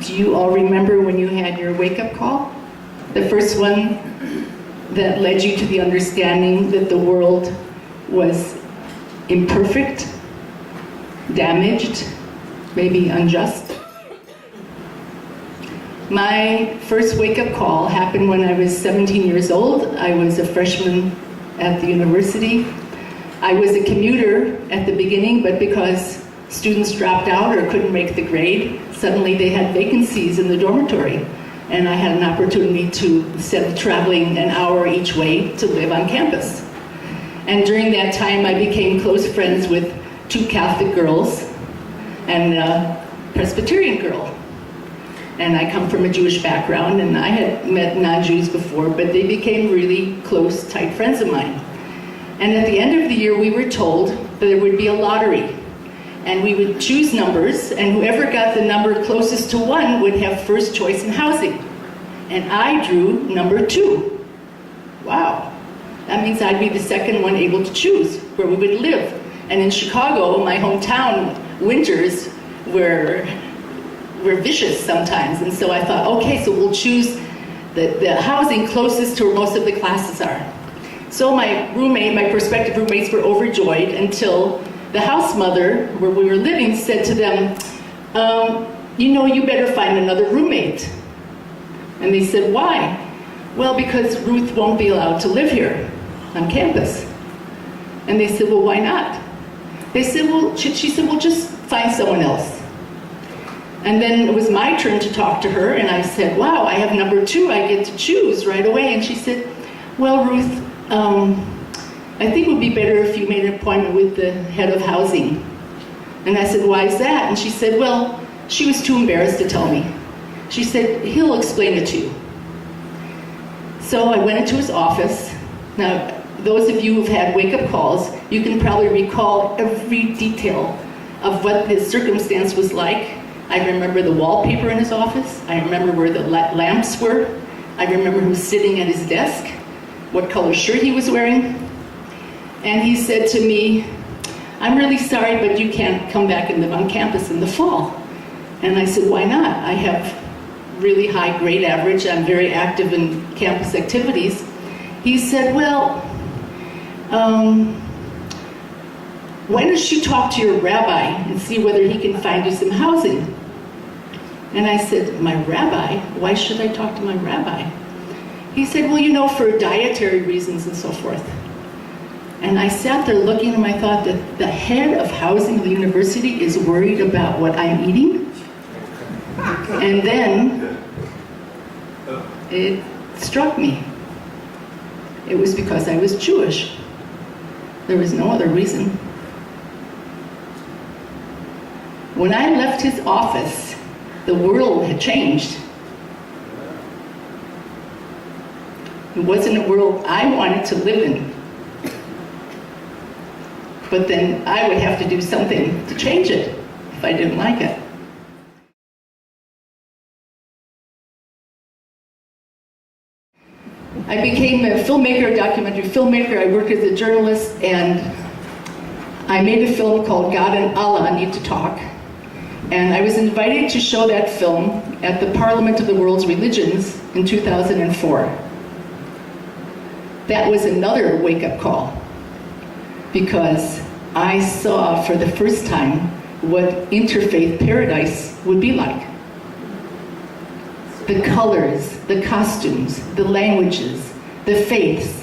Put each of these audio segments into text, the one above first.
Do you all remember when you had your wake-up call? The first one that led you to the understanding that the world was imperfect, damaged, maybe unjust. My first wake-up call happened when I was 17 years old. I was a freshman at the university. I was a commuter at the beginning, but because students dropped out or couldn't make the grade, suddenly they had vacancies in the dormitory. And I had an opportunity to, instead of traveling an hour each way, to live on campus. And during that time, I became close friends with 2 Catholic girls and a Presbyterian girl. And I come from a Jewish background, and I had met non-Jews before, but they became really close, tight friends of mine. And at the end of the year, we were told that there would be a lottery. And we would choose numbers, and whoever got the number closest to 1 would have first choice in housing. And I drew number 2. Wow. That means I'd be the second one able to choose where we would live. And in Chicago, my hometown, winters were vicious sometimes. And so I thought, okay, so we'll choose the housing closest to where most of the classes are. So my prospective roommates were overjoyed until the house mother, where we were living, said to them, you know, you better find another roommate. And they said, why? Well, because Ruth won't be allowed to live here on campus. And they said, well, why not? They said, well, she said, well, just find someone else. And then it was my turn to talk to her, and I said, wow, I have number 2, I get to choose right away. And she said, well, Ruth, I think it would be better if you made an appointment with the head of housing. And I said, why is that? And she said, well, she was too embarrassed to tell me. She said, he'll explain it to you. So I went into his office. Now, those of you who've had wake-up calls, you can probably recall every detail of what his circumstance was like. I remember the wallpaper in his office. I remember where the lamps were. I remember who was sitting at his desk, what color shirt he was wearing. And he said to me, I'm really sorry, but you can't come back and live on campus in the fall. And I said, why not? I have really high grade average. I'm very active in campus activities. He said, well, why don't you talk to your rabbi and see whether he can find you some housing? And I said, my rabbi? Why should I talk to my rabbi? He said, well, you know, for dietary reasons and so forth. And I sat there looking, and I thought that the head of housing of the university is worried about what I'm eating. And then it struck me. It was because I was Jewish. There was no other reason. When I left his office, the world had changed. It wasn't a world I wanted to live in. But then I would have to do something to change it if I didn't like it. I became a filmmaker, a documentary filmmaker. I worked as a journalist, and I made a film called God and Allah Need to Talk. And I was invited to show that film at the Parliament of the World's Religions in 2004. That was another wake-up call, because I saw for the first time what interfaith paradise would be like. The colors, the costumes, the languages, the faiths,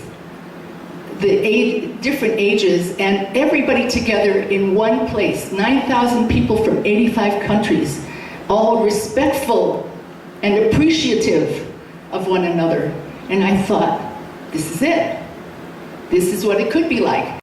the different ages, and everybody together in one place. 9,000 people from 85 countries, all respectful and appreciative of one another. And I thought, this is it. This is what it could be like.